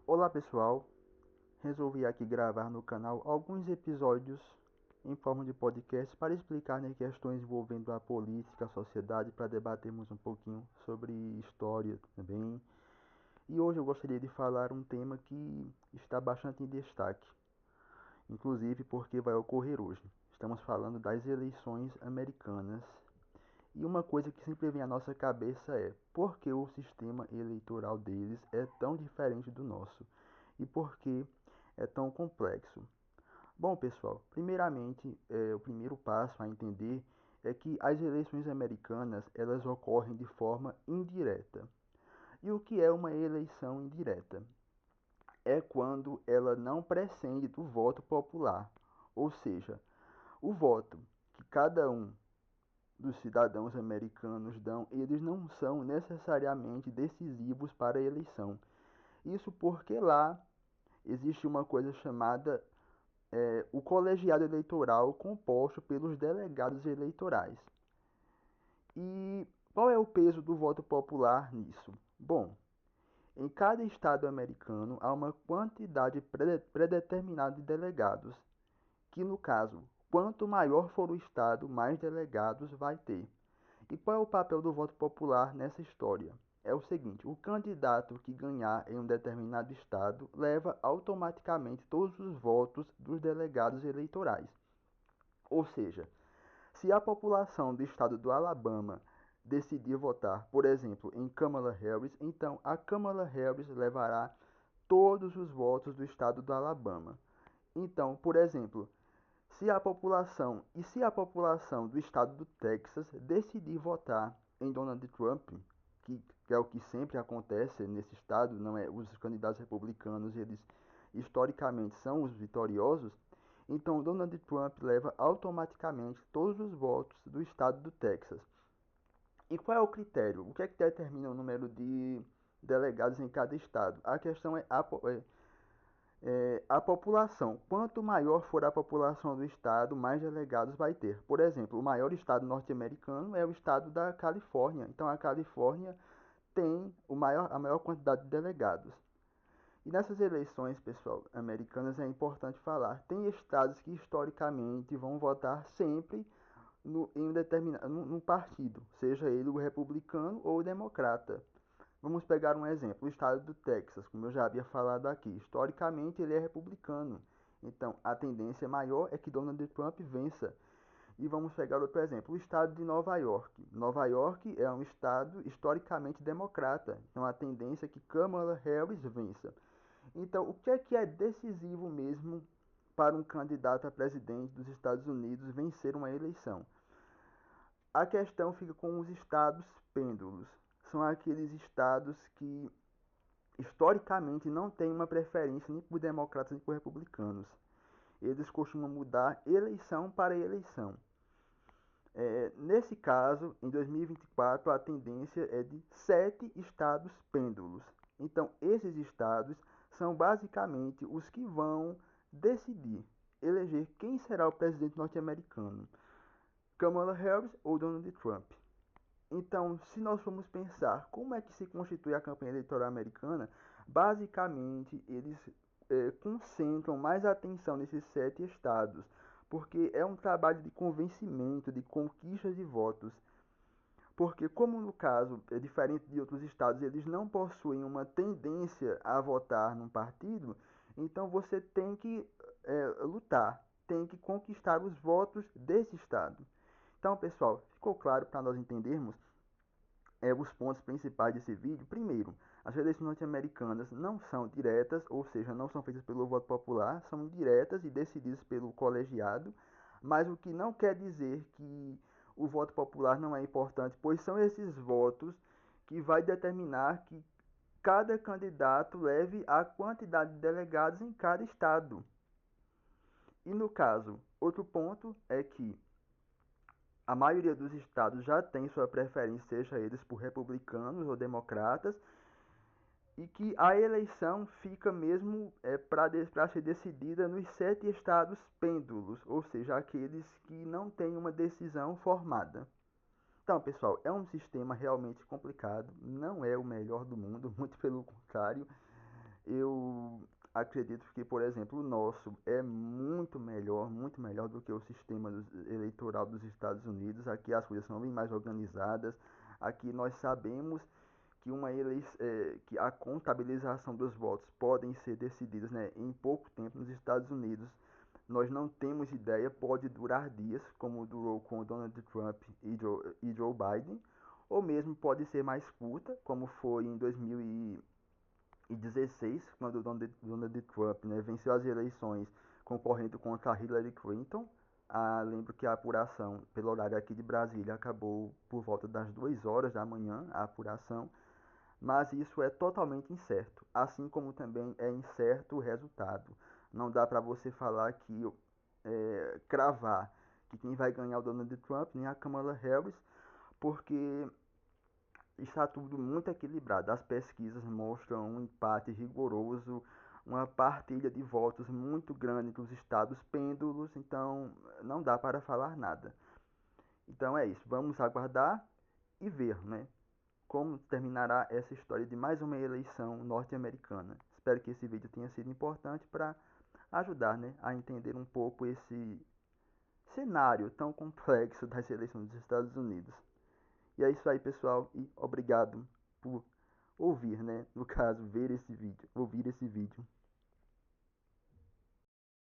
Olá pessoal, resolvi aqui gravar no canal alguns episódios em forma de podcast para explicar questões envolvendo a política, a sociedade, para debatermos um pouquinho sobre história também. E hoje eu gostaria de falar um tema que está bastante em destaque, inclusive porque vai ocorrer hoje. Estamos falando das eleições americanas. E uma coisa que sempre vem à nossa cabeça é por que o sistema eleitoral deles é tão diferente do nosso e por que é tão complexo. Bom, pessoal, primeiramente, o primeiro passo a entender é que as eleições americanas elas ocorrem de forma indireta. E o que é uma eleição indireta? É quando ela não prescinde do voto popular, ou seja, o voto que cada um dos cidadãos americanos dão, eles não são necessariamente decisivos para a eleição. Isso porque lá existe uma coisa chamada o colegiado eleitoral composto pelos delegados eleitorais. E qual é o peso do voto popular nisso? Bom, em cada estado americano há uma quantidade predeterminada de delegados, que no caso, quanto maior for o estado, mais delegados vai ter. E qual é o papel do voto popular nessa história? É o seguinte: o candidato que ganhar em um determinado estado leva automaticamente todos os votos dos delegados eleitorais. Ou seja, se a população do estado do Alabama decidir votar, por exemplo, em Kamala Harris, então a Kamala Harris levará todos os votos do estado do Alabama. Então, por exemplo, se a população do estado do Texas decidir votar em Donald Trump, que é o que sempre acontece nesse estado, não é? Os candidatos republicanos, eles historicamente são os vitoriosos, então Donald Trump leva automaticamente todos os votos do estado do Texas. E qual é o critério? O que é que determina o número de delegados em cada estado? A questão a população. Quanto maior for a população do estado, mais delegados vai ter. Por exemplo, o maior estado norte-americano é o estado da Califórnia. Então, a Califórnia tem a maior quantidade de delegados. E nessas eleições, pessoal, americanas, é importante falar, tem estados que historicamente vão votar sempre em um determinado num partido, seja ele o republicano ou o democrata. Vamos pegar um exemplo, o estado do Texas, como eu já havia falado aqui. Historicamente, ele é republicano. Então, a tendência maior é que Donald Trump vença. E vamos pegar outro exemplo, o estado de Nova York. Nova York é um estado historicamente democrata. Então, a tendência é que Kamala Harris vença. Então, o que é decisivo mesmo para um candidato a presidente dos Estados Unidos vencer uma eleição? A questão fica com os estados pêndulos. São aqueles estados que historicamente não têm uma preferência nem por democratas nem por republicanos. Eles costumam mudar eleição para eleição. Nesse caso, em 2024, a tendência é de 7 estados pêndulos. Então, esses estados são basicamente os que vão decidir, eleger quem será o presidente norte-americano, Kamala Harris ou Donald Trump. Então, se nós formos pensar como é que se constitui a campanha eleitoral americana, basicamente eles concentram mais atenção nesses 7 estados, porque é um trabalho de convencimento, de conquista de votos. Porque, como no caso é diferente de outros estados, eles não possuem uma tendência a votar num partido, então você tem que lutar, tem que conquistar os votos desse estado. Então, pessoal, ficou claro para nós entendermos os pontos principais desse vídeo. Primeiro, as eleições norte-americanas não são diretas, ou seja, não são feitas pelo voto popular, são indiretas e decididas pelo colegiado, mas o que não quer dizer que o voto popular não é importante, pois são esses votos que vai determinar que cada candidato leve a quantidade de delegados em cada estado. E no caso, outro ponto é que a maioria dos estados já tem sua preferência, seja eles por republicanos ou democratas, e que a eleição fica mesmo para ser decidida nos 7 estados pêndulos, ou seja, aqueles que não têm uma decisão formada. Então, pessoal, é um sistema realmente complicado, não é o melhor do mundo, muito pelo contrário. Eu acredito que, por exemplo, o nosso é muito melhor do que o sistema eleitoral dos Estados Unidos. Aqui as coisas são bem mais organizadas. Aqui nós sabemos que que a contabilização dos votos podem ser decididas, né, em pouco tempo. Nos Estados Unidos nós não temos ideia, pode durar dias, como durou com Donald Trump e Joe Biden, ou mesmo pode ser mais curta, como foi em 2016, quando Donald Trump, né, venceu as eleições concorrendo contra Hillary Clinton. Lembro que a apuração, pelo horário aqui de Brasília, acabou por volta das 2 horas da manhã, a apuração, mas isso é totalmente incerto, assim como também é incerto o resultado. Não dá para você falar que, cravar que quem vai ganhar é o Donald Trump nem a Kamala Harris, porque está tudo muito equilibrado. As pesquisas mostram um empate rigoroso, uma partilha de votos muito grande entre os estados pêndulos, então não dá para falar nada. Então é isso, vamos aguardar e ver, né, como terminará essa história de mais uma eleição norte-americana. Espero que esse vídeo tenha sido importante para ajudar, né, a entender um pouco esse cenário tão complexo das eleições dos Estados Unidos. E é isso aí, pessoal, e obrigado por ouvir, né? No caso, ver esse vídeo, ouvir esse vídeo.